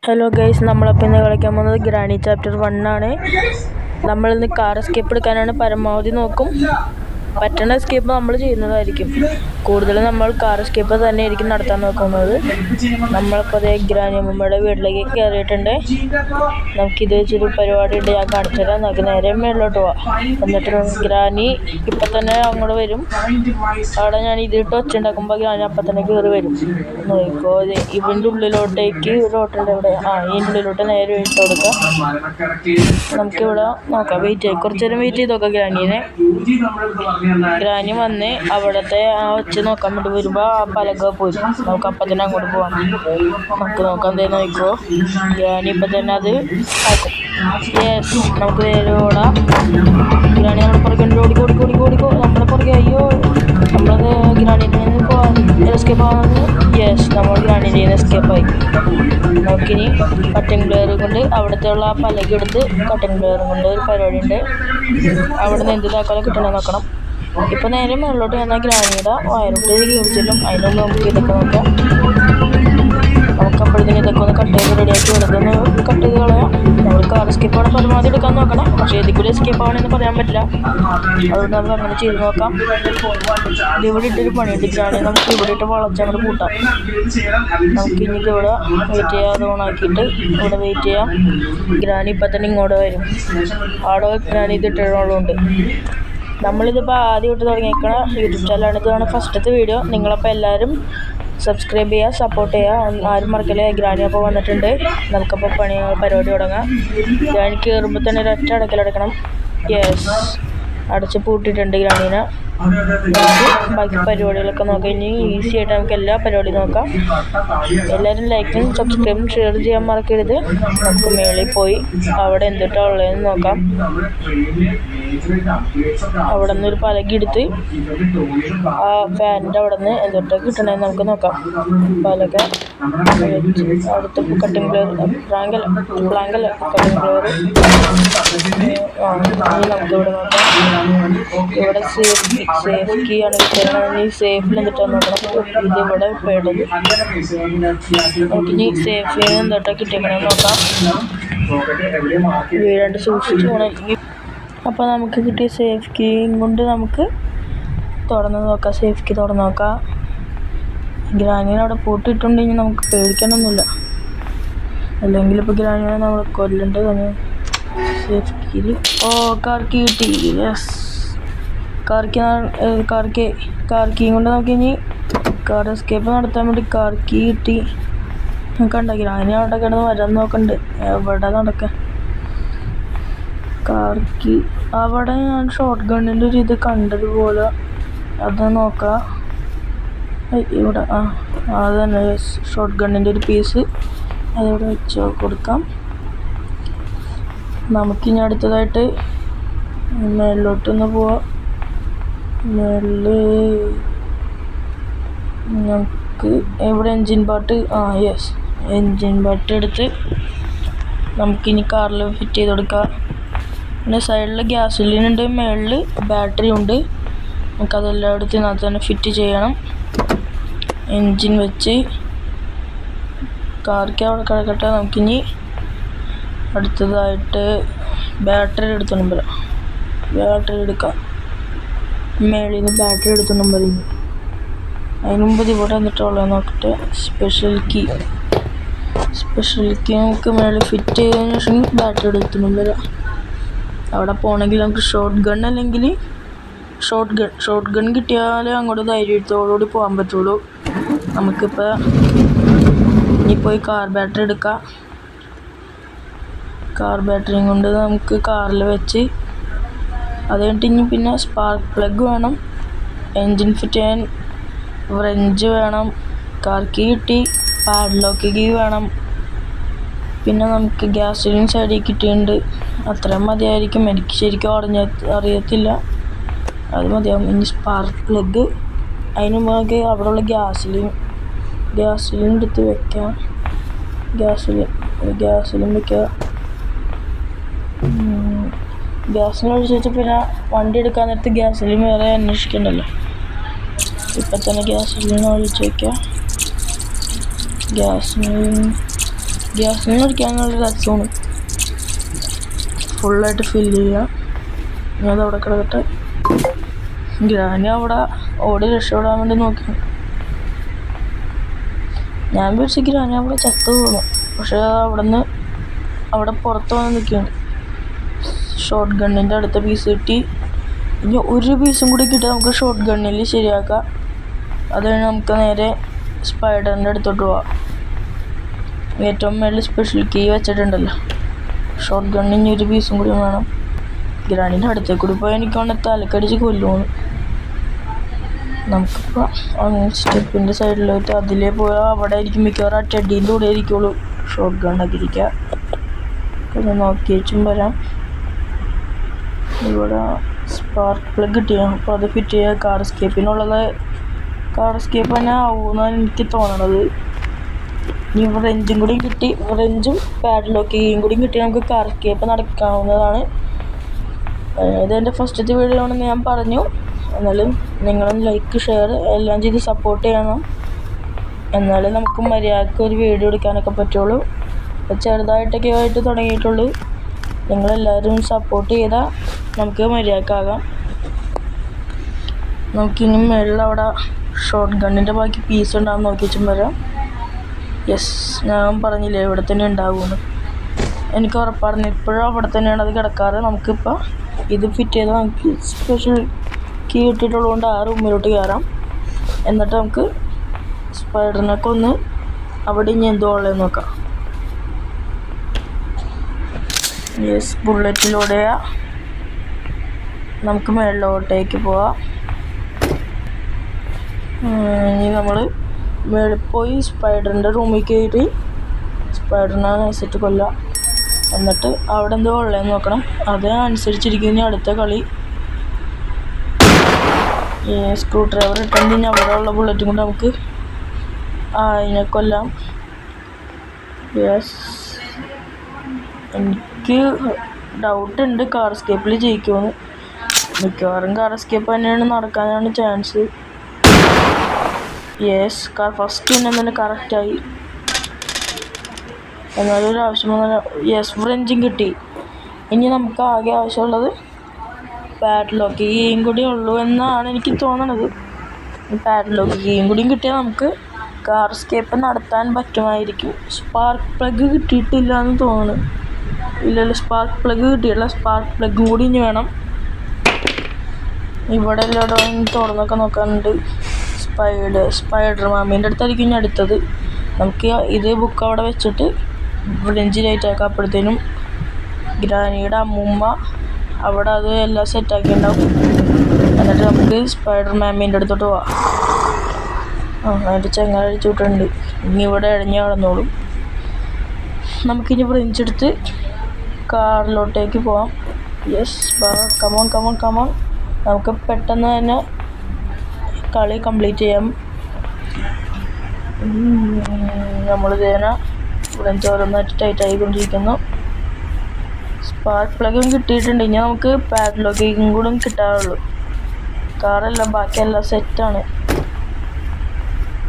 Hello guys, നമ്മളപ്പോൾ ഇന്ന് കളിക്കാൻ പോകുന്നത് ഗ്രാനി ചാപ്റ്റർ 1 ആണ്. നമ്മളിന്ന് കാർ എസ്കേപ്പ് എടുക്കാനാണ് പരമാവധി നോക്കും. പറ്റുന്ന എസ്കേപ്പ് നമ്മൾ ചെയ്യുന്നതായിരിക്കും. കൂടുതലും നമ്മൾ കാർ എസ്കേപ്പ് തന്നെ ആയിരിക്കും നടത്താൻ നോക്കുന്നത്. നമ്മളിപ്പോൾ അതേ ഗ്രാനി അമ്മമ്മയുടെ വീട്ടിലേക്ക് കയറിയിട്ടുണ്ട്. നമുക്കിത് വെച്ചൊരു പരിപാടി ഉണ്ട്, ഞാൻ കാണിച്ചു തരാം. നമുക്ക് നേരെ മേളിലോട്ട് പോവാം. എന്നിട്ട് ഗ്രാനി ഇപ്പം തന്നെ അങ്ങോട്ട് വരും. അവിടെ ഞാൻ ഇതിട്ട് ഒച്ചുണ്ടാക്കുമ്പോൾ ഗ്രാനി അപ്പം തന്നെ കയറി വരും. നോക്കോ, ഇവൻ്റെ ഉള്ളിലോട്ടേക്ക് ഒരു ഓട്ടുണ്ട് ഇവിടെ. ഇതിൻ്റെ ഉള്ളിലോട്ട് നേരെ ഇട്ട് കൊടുക്കാം. നമുക്കിവിടെ നോക്കാം. വെയിറ്റ് ചെയ്യും, കുറച്ച് നേരം വെയിറ്റ് ചെയ്ത് നോക്കാം ഗ്രാനീനെ. ഗ്രാനി വന്ന് അവിടുത്തെ വെച്ച് നോക്കാൻ വേണ്ടി വരുമ്പോൾ ആ പലക പോയി. നമുക്ക് അപ്പം തന്നെ അങ്ങോട്ട് പോവാം. നമുക്ക് നോക്കാം എന്തേ നോക്കോ. ഗ്രാനി ഇപ്പം തന്നെ അത് ആക്കും. യെസ്, നമുക്ക് നേരെ ഓടാം. ഗ്രാനി നമ്മുടെ പുറകെ ഓടിക്കോ. നമ്മുടെ പുറകെ അയ്യോ, നമ്മളത് ഗ്രാനീൻ്റെ എസ്കേപ്പ് ആവുന്നത്. യെസ്, നമ്മൾ ഗ്രാനീൻ്റെ എസ്കേപ്പായി. നമുക്കിനി കട്ടിങ് പ്ലെയർ കൊണ്ട് അവിടുത്തെ ഉള്ള ആ പലക എടുത്ത് കട്ടിങ് പ്ലെയർ കൊണ്ട് ഒരു പരിപാടി ഉണ്ട്. അവിടെ നിന്ന് എന്ത് താക്കോലെ കിട്ടണമെന്ന് നോക്കണം. ഇപ്പം നേരെ മുകളിലോട്ട് വന്നാൽ ഗ്രാനിയുടെ വയറോട്ട് കീഴിച്ചില്ലും. അതിനുള്ളിൽ നമുക്ക് ഇതൊക്കെ നോക്കാം. നമുക്ക് അപ്പോഴത്തേനും ഇതൊക്കെ ഒന്ന് കട്ട് ചെയ്ത് റെഡിയാക്കി വെറുതെ ഒന്ന് കട്ട് ചെയ്ത് കളയാം. നമ്മൾ കാർ എസ്കേപ്പാണ് പരമാവധി എടുക്കാൻ നോക്കണം. പക്ഷേ ഇതിൽ കൂടി എസ്കേപ്പ് ആവണമെന്ന് പറയാൻ പറ്റില്ല. അതുകൊണ്ട് നമുക്ക് അങ്ങനെ ചെയ്ത് നോക്കാം. ഇതിവിടെ ഇട്ടൊരു പണിയുണ്ട് ഗ്രാനി. നമുക്ക് ഇവിടെ ഇട്ട് വളച്ചങ്ങോട്ട് കൂട്ടാം. നമുക്ക് ഇനി ഇതിവിടെ വെയിറ്റ് ചെയ്യാതെ ഓണാക്കിയിട്ട് ഇവിടെ വെയിറ്റ് ചെയ്യാം. ഗ്രാനി ഇപ്പം തന്നെ ഇങ്ങോട്ട് വരും. അവിടെ ഗ്രാനി ഇതിട്ടുള്ളതുകൊണ്ട് നമ്മളിതിപ്പോൾ ആദ്യം ഇട്ട് തുടങ്ങിയേക്കണ യൂട്യൂബ് ചാനലാണ്. ഇതാണ് ഫസ്റ്റത്തെ വീഡിയോ. നിങ്ങളപ്പോൾ എല്ലാവരും സബ്സ്ക്രൈബ് ചെയ്യുക, സപ്പോർട്ട് ചെയ്യുക, ആരും മറക്കല്ലേ. ഗ്രാനി അപ്പോൾ വന്നിട്ടുണ്ട്. നമുക്കപ്പോൾ പരിപാടി തുടങ്ങാം. ഗ്രാനി കയറുമ്പോൾ തന്നെ ഒരൊറ്റ അടയ്ക്കണം. യെസ്, അടച്ച് പൂട്ടിയിട്ടുണ്ട് ഗ്രാനീനെ. ബാക്കി പരിപാടികളൊക്കെ നോക്കാം. ഇനി ഈസി ആയിട്ട് നമുക്ക് എല്ലാ പരിപാടിയും നോക്കാം. എല്ലാവരും ലൈക്കും സബ്സ്ക്രൈബും ഷെയർ ചെയ്യാൻ മറക്കരുത്. നമുക്ക് മേളിൽ പോയി അവിടെ എന്തിട്ടാണ് ഉള്ളതെന്ന് നോക്കാം. അവിടെ നിന്ന് ഒരു പലക എടുത്ത് ആ ഫാനിൻ്റെ അവിടെ നിന്ന് എന്തൊക്കെ കിട്ടണമെന്ന് നമുക്ക് നോക്കാം. പലക അടുത്ത് കട്ടിങ് പ്ലെയർ പ്ലാങ്കല്ല കട്ടിങ് പ്ലെയർ. നമുക്കിവിടെ നോക്കാം. ഇവിടെ സേഫ് കീ ആണ് കിട്ടുന്നത്. ഈ സേഫിൽ എന്തിട്ടാണ് നോക്കണം. ഇതിവിടെ പേടുന്നത്. നമുക്കിനി സേഫിൽ നിന്ന് എന്തൊക്കെ കിട്ടിക്കണമെന്ന് നോക്കാം. വീഴാണ്ട് സൂക്ഷിച്ച് പോകണം. അപ്പോൾ നമുക്ക് കിട്ടിയ സേഫ് കീ കൊണ്ട് നമുക്ക് തുറന്ന് നോക്കാം. സേഫ് കീ തുറന്ന് നോക്കാം. ഗ്രാനീനെ അവിടെ പൂട്ടിയിട്ടുണ്ടെങ്കിൽ നമുക്ക് പേടിക്കാനൊന്നുമില്ല. അല്ലെങ്കിൽ ഇപ്പോൾ ഗ്രാനീനെ നമ്മൾ കൊല്ലേണ്ടത് തന്നെ. സേഫ് കീയിൽ കാർ കീ കിട്ടി. യെസ്, കാർ കീ കൊണ്ട് നമുക്കിനി കാർ എസ്കേപ്പ് നടത്താൻ വേണ്ടി കാർ കീ കിട്ടി. കണ്ട ഗ്രാനി അവിടെ കിടന്ന് വരാൻ നോക്കണ്ട്. എവിടെ നടക്കാൻ കാർ കീ. അവിടെ ഞാൻ ഷോർട്ട് ഗണ്ണിൻ്റെ ഒരു ഇത് കണ്ടതുപോലെ അത് നോക്കാം. ഇവിടെ അത് തന്നെ ഷോർട്ട് ഗണ്ണിൻ്റെ ഒരു പീസ് അതിവിടെ വെച്ച് കൊടുക്കാം. നമുക്കിനി അടുത്തതായിട്ട് മേളിലോട്ടൊന്ന് പോവാം. മേളിൽ നമുക്ക് ഇവിടെ engine part yes, engine part എടുത്ത് നമുക്കിനി കാറിൽ ഫിറ്റ് ചെയ്ത് കൊടുക്കാം. പിന്നെ സൈഡിൽ ഗ്യാസോലിൻ ഉണ്ട്, മേളിൽ ബാറ്ററി ഉണ്ട്. നമുക്കതെല്ലാം എടുത്ത് ഇതിനകത്ത് തന്നെ ഫിറ്റ് ചെയ്യണം. എൻജിൻ വെച്ച് കാർക്ക് അവിടെ കിടക്കട്ടെ. നമുക്കിനി അടുത്തതായിട്ട് ബാറ്ററി എടുത്തോണ്ട് വരാം. ബാറ്ററി എടുക്കാം. മേളിൽ നിന്ന് ബാറ്ററി എടുത്തോണ്ട് വരുന്നു. അതിന് മുമ്പ് ഇവിടെ വന്നിട്ടുള്ളത് നോക്കട്ടെ. സ്പെഷ്യൽ കീ നമുക്ക് മേളിൽ ഫിറ്റ് ചെയ്തതിന് ശേഷം ബാറ്ററി എടുത്തോണ്ട് വരാം. അവിടെ പോകണമെങ്കിൽ നമുക്ക് ഷോർട്ട് ഗൺ അല്ലെങ്കിൽ ഷോർട്ട് ഗൺ കിട്ടിയാലേ അങ്ങോട്ട് ധൈര്യത്തോടുകൂടി പോകാൻ പറ്റുള്ളൂ. നമുക്കിപ്പോൾ ഇനി പോയി കാർ ബാറ്ററി എടുക്കാം. കാർ ബാറ്ററിയും കൊണ്ട് നമുക്ക് കാറിൽ വെച്ച് അത് കഴിഞ്ഞിട്ട് ഇനി പിന്നെ സ്പാർക്ക് പ്ലഗ് വേണം, എൻജിൻ ഫിറ്റ് ചെയ്യാൻ വ്രഞ്ച് വേണം, കാർ കീ കിട്ടി, പാഡ്ലോക്ക് കീ വേണം. പിന്നെ നമുക്ക് ഗ്യാസോലിൻ സൈഡിൽ കിട്ടിയിട്ടുണ്ട്. അത്രയും മതിയായിരിക്കും. എനിക്ക് ശരിക്കും അറിയത്തില്ല, അത് മതിയാവും. ഇനി സ്പാർക്ക് പ്ലഗ്. അതിന് മുമ്പ് നമുക്ക് അവിടെയുള്ള ഗ്യാസോലിൻ എടുത്ത് വെക്കാം. ഗ്യാസോലിൻ വെക്കുക. ഗ്യാസിന് ഒഴിച്ച് വെച്ചാൽ പിന്നെ വണ്ടി എടുക്കാൻ നേരത്ത് ഗ്യാസോലിൻ വേറെ അന്വേഷിക്കണ്ടല്ലോ. ഇപ്പം തന്നെ ഗ്യാസോലിൻ ഒഴിച്ച് വയ്ക്കുക. ഗ്യാസോലിൻ ഗ്യാസിന് അടിക്കാനുള്ള രസമാണ്. ഫുള്ളായിട്ട് ഫില്ല് ചെയ്യുക. ഞാൻ അതവിടെ കിടക്കട്ടെ. ഗ്രാനി അവിടെ ഓടി രക്ഷപ്പെടാൻ വേണ്ടി നോക്കി. ഞാൻ വിളിച്ച് ഗ്രാനി അവിടെ ചത്തു തോന്നും. പക്ഷെ അവിടെ പുറത്ത് വന്ന് നിൽക്കുകയാണ്. ഷോർട്ട് ഗണ്ണിൻ്റെ അടുത്ത പീസ് കിട്ടി. ഇനി ഒരു പീസും കൂടി കിട്ടി നമുക്ക് ഷോർട്ട് ഗണ്ണിൽ ശരിയാക്കാം. അത് കഴിഞ്ഞ് നമുക്ക് നേരെ സ്പൈഡറിൻ്റെ അടുത്തോട്ട് പോവാം. ഏറ്റവും മേളിൽ സ്പെഷ്യൽ കീ വെച്ചിട്ടുണ്ടല്ലോ. ഷോർട്ട് ഗണ്ണിന് ഇനി ഒരു പീസും കൂടി വേണം. ഗ്രാനീൻ്റെ അടുത്തേക്ക് കൂടി പോയി എനിക്ക് കൊണ്ട് തലക്കടിച്ച് കൊല്ലുമെന്ന്. നമുക്കിപ്പോൾ സ്റ്റെപ്പിൻ്റെ സൈഡിലോട്ട് അതിലേ പോയാൽ അവിടെ ആയിരിക്കും മിക്കവാറും ആ ടെഡീൻ്റെ കൂടെ ആയിരിക്കുള്ളൂ ഷോർട്ട് ഗണ്ണൊക്കെ ഇരിക്കുക. പിന്നെ നോക്കി വെച്ചും വരാം. ഇവിടെ സ്പാർക്ക് പ്ലഗ് കിട്ടിയാണ്. അപ്പോൾ അത് ഫിറ്റ് ചെയ്യുക. കാർ എസ്കേപ്പ് തന്നെ ആവുമെന്നാണ് എനിക്ക് തോന്നണത്. ഇനി റെഞ്ചും കൂടിയും കിട്ടി. റെഞ്ചും പാഡ്ലോക്കും കൂടിയും കിട്ടി നമുക്ക് കാർ എസ്കേപ്പ് നടക്കാവുന്നതാണ്. ഇതെൻ്റെ ഫസ്റ്റത്തെ വീഡിയോ ആണെന്ന് ഞാൻ പറഞ്ഞു. എന്നാലും നിങ്ങളും ലൈക്ക് ഷെയർ എല്ലാം ചെയ്ത് സപ്പോർട്ട് ചെയ്യണം. എന്നാലും നമുക്ക് മര്യാദയ്ക്ക് ഒരു വീഡിയോ എടുക്കാനൊക്കെ പറ്റുള്ളൂ. അപ്പോൾ ചെറുതായിട്ടൊക്കെ ആയിട്ട് തുടങ്ങിയിട്ടുള്ളൂ. നിങ്ങളെല്ലാവരും സപ്പോർട്ട് ചെയ്താൽ നമുക്ക് മര്യാദക്കാകാം. നമുക്കിനി മേളിൽ അവിടെ ഷോർട്ട് ഗണ്ണിൻ്റെ ബാക്കി പീസ് ഉണ്ടാകും. നോക്കി വെച്ചും വരാം. യെസ്, ഞാൻ പറഞ്ഞില്ലേ ഇവിടെ തന്നെ ഉണ്ടാകുമെന്ന്. എനിക്ക് ഉറപ്പായിരുന്നു. ഇപ്പോഴും അവിടെ തന്നെയാണ് അത് കിടക്കാറ്. നമുക്കിപ്പോൾ ഇത് ഫിറ്റ് ചെയ്താൽ നമുക്ക് സ്പെഷ്യൽ കീ ഇട്ടിട്ടുള്ളതുകൊണ്ട് ആ റൂമിലോട്ട് കയറാം. എന്നിട്ട് നമുക്ക് സ്പൈഡറിനൊക്കെ ഒന്ന് അവിടെ ഇനി എന്തോ ഉള്ളതെന്ന് നോക്കാം. യെസ്, ബുള്ളറ്റിലൂടെ നമുക്ക് മേളിലോട്ടേക്ക് പോവാം. ഇനി നമ്മൾ മേളിൽ പോയി സ്പൈഡറിൻ്റെ റൂമിൽ കയറി സ്പൈഡറിനെ നൈസിട്ട് കൊല്ലാം. എന്നിട്ട് അവിടെ എന്തോ ഉള്ളതെന്ന് നോക്കണം. അതനുസരിച്ചിരിക്കും ഇനി അടുത്ത കളി. സ്ക്രൂ ഡ്രൈവർ ഇട്ടെങ്കിൽ ഇനി അവിടെ ഉള്ള ബുള്ളറ്റും കൊണ്ട് നമുക്ക് അതിനെ കൊല്ലാം. യെസ്, എനിക്ക് ഡൗട്ടുണ്ട് കാർ എസ്കേപ്പിൽ ജയിക്കുമെന്ന്. മിക്കവാറും കാർ എസ്കേപ്പ് തന്നെയാണ് നടക്കാനാണ് ചാൻസ്. യെസ്, കാർ ഫസ്റ്റ് തന്നെ കറക്റ്റായി. എന്നാലും ഒരു ആവശ്യം വന്നാൽ യെസ് ഫ്രഞ്ചും കിട്ടി. ഇനി നമുക്ക് ആകെ ആവശ്യമുള്ളത് പാഡ്ലോക്ക് കീയും കൂടി ഉള്ളൂ എന്നാണ് എനിക്ക് തോന്നണത്. പാഡ്ലോക്ക് കീയും കൂടിയും കിട്ടിയാൽ നമുക്ക് കാർ എസ്കേപ്പ് നടത്താൻ പറ്റുമായിരിക്കും. സ്പാർക്ക് പ്ലഗ് കിട്ടിയിട്ടില്ല എന്ന് തോന്നുന്നു. ഇല്ലല്ലോ, സ്പാർക്ക് പ്ലഗ് കിട്ടിയില്ല. സ്പാർക്ക് പ്ലഗും കൂടി ഇനി വേണം. ഇവിടെ എല്ലായിടവും തുറന്നൊക്കെ നോക്കാനുണ്ട്. സ്പൈഡർ മാമീൻ്റെ അടുത്തായിരിക്കും ഇനി അടുത്തത്. നമുക്ക് ഇത് ബുക്ക് അവിടെ വെച്ചിട്ട് ഫ്രഞ്ച് ലൈറ്റ് ആക്കാം. അപ്പോഴത്തേനും ഗ്രാനിയുടെ അമ്മൂമ്മ അവിടെ അത് എല്ലാം സെറ്റാക്കിയിട്ടുണ്ടാവും. എന്നിട്ട് നമുക്ക് സ്പൈഡർ മാമീൻ്റെ അടുത്തോട്ട് പോവാം. അതിൻ്റെ ചെങ്ങല അടിച്ചു വിട്ടിട്ടുണ്ട്. ഇനി ഇവിടെ ഇഴഞ്ഞ് നടന്നോളും. നമുക്കിനി ഫ്രഞ്ച് എടുത്ത് കാറിലോട്ടേക്ക് പോവാം. Yes, come on. നമുക്ക് പെട്ടെന്ന് തന്നെ കളി കംപ്ലീറ്റ് ചെയ്യാം. നമ്മൾ ഇതേനെ ഫ്രഞ്ച് ഓരോന്നായിട്ട് ടൈറ്റായിക്കൊണ്ടിരിക്കുന്നു. സ്പാർക്ക് പ്ലഗും കിട്ടിയിട്ടുണ്ട്. ഇനി നമുക്ക് പാഡ്ലോക്കും കൂടെ കിട്ടാറുള്ളൂ. കാറെല്ലാം ബാക്കിയെല്ലാം സെറ്റാണ്.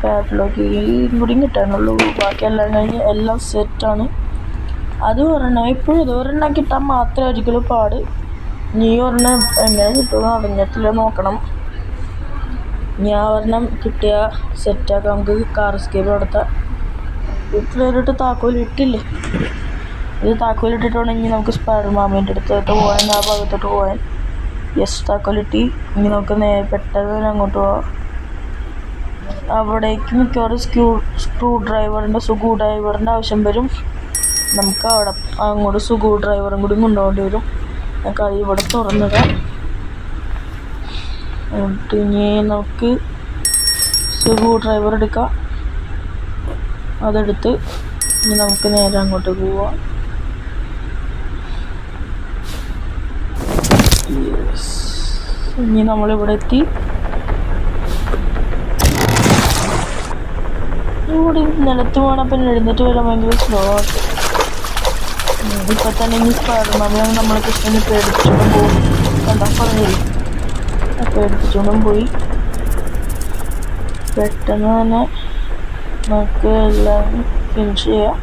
പാഡ്ലോക്കും കൂടിയും കിട്ടാനുള്ളൂ. ബാക്കിയെല്ലാം കഴിഞ്ഞ് എല്ലാം സെറ്റാണ്. അത് ഒരെണ്ണം എപ്പോഴും ഇതൊരെണ്ണം കിട്ടാൻ മാത്രമായിരിക്കുമല്ലോ പാട്. നീ ഒരെണ്ണം എങ്ങനെ കിട്ടുമെന്ന് അറിഞ്ഞിട്ടില്ല, നോക്കണം. ഞാൻ ഒരെണ്ണം കിട്ടിയ സെറ്റാക്കാം. നമുക്ക് കാർ എസ്കേപ്പ് നടത്താം. വീട്ടിലൊരിട്ട് താക്കോലിട്ടില്ലേ, ഇത് താക്കോലിട്ടിട്ടുണ്ടെങ്കിൽ നമുക്ക് സ്പൈഡർ മാമീൻ്റെ അടുത്തോട്ട് പോകാൻ, ആ ഭാഗത്തോട്ട് പോകാൻ. യെസ്, താക്കോലിട്ടി. ഇനി നമുക്ക് പെട്ടെന്ന് തന്നെ അങ്ങോട്ട് പോവാം. അവിടേക്ക് മിക്കവാറും സ്ക്രൂ ഡ്രൈവറിൻ്റെ ആവശ്യം വരും. നമുക്ക് അവിടെ അങ്ങോട്ട് സ്ക്രൂ ഡ്രൈവറും കൂടി കൊണ്ടുപോകേണ്ടി വരും. നമുക്ക് അത് ഇവിടെ തുറന്നിടാം. എന്നിട്ട് ഇനി നമുക്ക് സ്ക്രൂ ഡ്രൈവർ എടുക്കാം. അതെടുത്ത് ഇനി നമുക്ക് നേരെ അങ്ങോട്ട് പോവാം. ഇനി നമ്മളിവിടെ എത്തി. ഇവിടെ നിലത്ത് പോകണം. പിന്നെ എഴുന്നേറ്റ് വരാൻ ഭയങ്കര സ്ലോ ആക്കി. ഇപ്പം തന്നെ ഇനി സ്പൈഡർമാനെ നമ്മളെ കൃഷ്ണനെ പേടിപ്പിച്ചോണ്ടും പോകും. എന്താ പറഞ്ഞില്ല, പേടിപ്പിച്ചോണ്ടും പോയി. പെട്ടെന്ന് തന്നെ നമുക്ക് എല്ലാം ഫിനിഷ് ചെയ്യാം.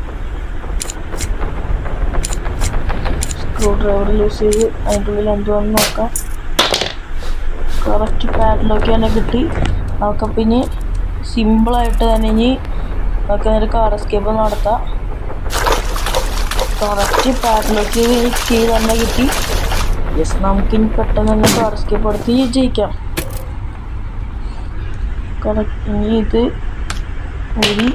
സ്ക്രൂ ഡ്രൈവർ യൂസ് ചെയ്ത് അതിൻ്റെ ഉള്ളിൽ എന്തുവാണെന്ന് നോക്കാം. കറക്റ്റ് പാഡിലൊക്കെ തന്നെ കിട്ടി. നമുക്കപ്പം ഇനി സിമ്പിളായിട്ട് തന്നെ ഇനി നമുക്ക് ഒരു കാർ എസ്കേപ്പ് നടത്താം. കറക്റ്റ് പാഡിലേക്ക് കീ തന്നെ കിട്ടി. യെസ്, നമുക്കിനി പെട്ടെന്ന് തന്നെ കാർ എസ്കേപ്പ് എടുത്ത് ജയിക്കാം. കറക്റ്റ് ഇനി ഇത് ഇനി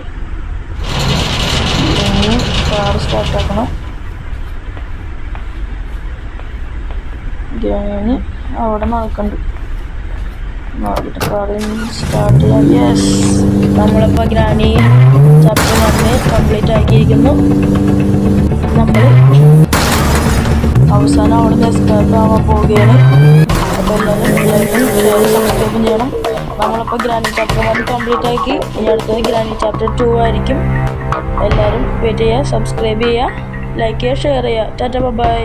കാർ സ്റ്റാർട്ടാക്കണം. ഗ്രാനി അവിടെ നടക്കണ്ട്. കാർ സ്റ്റാർട്ട് ചെയ്യാം. യെസ്, നമ്മളിപ്പോൾ ഗ്രാനി ചാപ്റ്റർ 1 കംപ്ലീറ്റ് ആക്കിയിരിക്കുന്നു. നമ്മൾ അവസാനം അവിടെ നിന്ന് എസ്കേപ്പ് ആവാൻ പോവുകയാണ്. അപ്പോൾ എല്ലാവരും ലൈക്കും ഷെയർ സബ്സ്ക്രൈബും ചെയ്യണം. നമ്മളിപ്പോൾ ഗ്രാനി ചാപ്റ്റർ 1 കംപ്ലീറ്റ് ആക്കി. ഇനി അടുത്തത് ഗ്രാനി ചാപ്റ്റർ 2 ആയിരിക്കും. എല്ലാവരും വെയിറ്റ് ചെയ്യുക, സബ്സ്ക്രൈബ് ചെയ്യുക, ലൈക്ക് ചെയ്യുക, ഷെയർ ചെയ്യുക. ടാറ്റ, ബൈ.